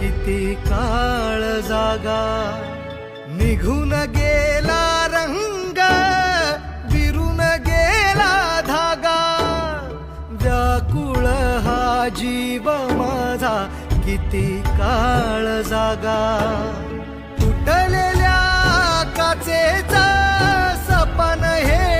किती काळ जागा, निघून गेला रंग, विरून गेला धागा, व्याकुळ हा जीव माझा किती काळ जागा. तुटलेल्या काचेचा सपन हे